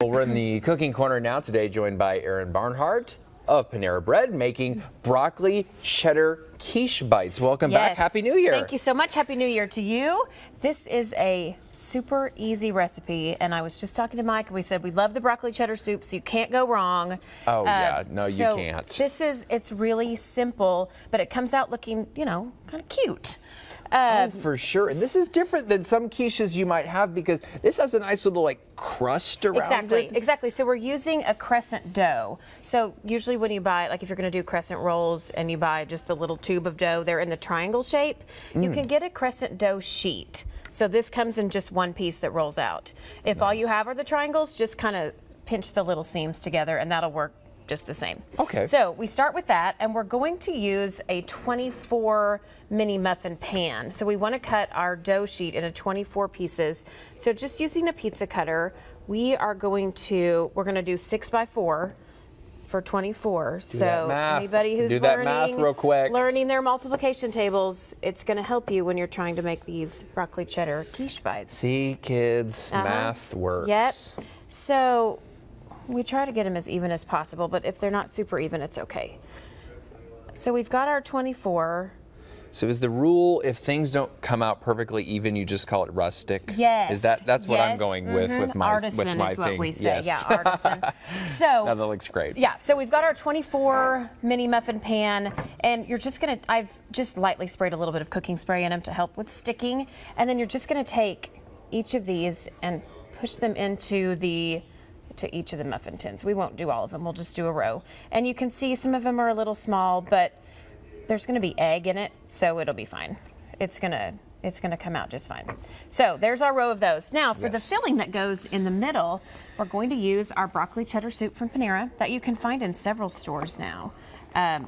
Well, we're in the cooking corner now today, joined by Erin Barnhart of Panera Bread, making broccoli cheddar quiche bites. Welcome back. Happy New Year. Thank you so much. Happy New Year to you. This is a super easy recipe, and I was just talking to Mike, and we said we love the broccoli cheddar soup, so you can't go wrong. Oh, yeah. No, you can't. It's really simple, but it comes out looking, you know, kind of cute. Oh, for sure. And this is different than some quiches you might have because this has a nice little like crust around it. Exactly. So we're using a crescent dough. So usually when you buy, like if you're going to do crescent rolls and you buy just the little tube of dough, they're in the triangle shape. You can get a crescent dough sheet. So this comes in just one piece that rolls out. If all you have are the triangles, just kind of pinch the little seams together and that'll work just the same. Okay. So we start with that, and we're going to use a 24 mini muffin pan. So we want to cut our dough sheet into 24 pieces. So just using a pizza cutter, we're going to do 6 by 4 for 24. So anybody who's learning their multiplication tables, it's going to help you when you're trying to make these broccoli cheddar quiche bites. See, kids, math works. Yep. So we try to get them as even as possible, but if they're not super even, it's okay. So we've got our 24. So is the rule, if things don't come out perfectly even, you just call it rustic? Yes. Is that's what I'm going with my artisan my is what thing. we say. Yes. Yeah, artisan. So now that looks great. Yeah. So we've got our 24 mini muffin pan, and you're just gonna. I've just lightly sprayed a little bit of cooking spray in them to help with sticking, and then you're just gonna take each of these and push them into each of the muffin tins. We won't do all of them, we'll just do a row. And you can see some of them are a little small, but there's gonna be egg in it, so it'll be fine. It's gonna come out just fine. So there's our row of those. Now for the filling that goes in the middle, we're going to use our broccoli cheddar soup from Panera that you can find in several stores now.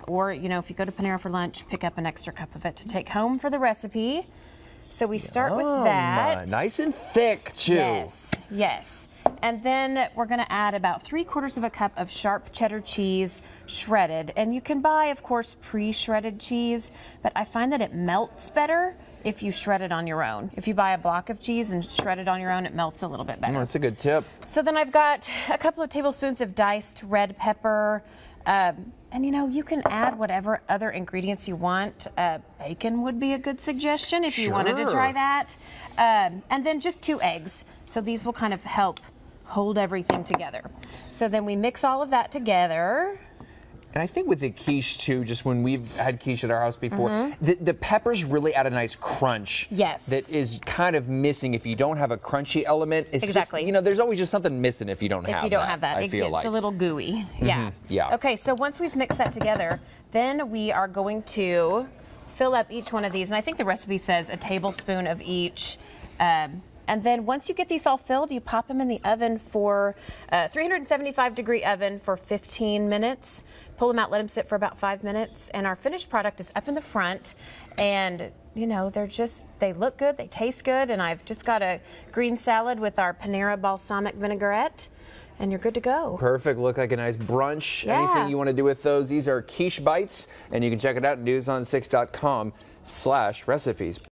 Or, you know, if you go to Panera for lunch, pick up an extra cup of it to take home for the recipe. So we start with that. Nice and thick too. Yes, yes. And then we're going to add about 3/4 of a cup of sharp cheddar cheese, shredded. And you can buy, of course, pre-shredded cheese, but I find that it melts better if you shred it on your own. If you buy a block of cheese and shred it on your own, it melts a little bit better. Oh, that's a good tip. So then I've got a couple of tablespoons of diced red pepper. And you know, you can add whatever other ingredients you want. Bacon would be a good suggestion if you wanted to try that. And then just 2 eggs. So these will kind of help hold everything together. So then we mix all of that together. And I think with the quiche too, just when we've had quiche at our house before, the peppers really add a nice crunch. Yes. That is kind of missing if you don't have a crunchy element. It's just, you know, there's always just something missing if you don't have that. If you don't have that, I feel it's like a little gooey. Yeah. Yeah. Okay, so once we've mixed that together, then we are going to fill up each one of these. And I think the recipe says a tablespoon of each. And then once you get these all filled, you pop them in the oven for 375-degree oven for 15 minutes. Pull them out, let them sit for about 5 minutes. And our finished product is up in the front. And, you know, they look good, they taste good. And I've just got a green salad with our Panera balsamic vinaigrette. And you're good to go. Perfect. Look like a nice brunch. Yeah. Anything you want to do with those. These are quiche bites. And you can check it out at newson6.com/recipes.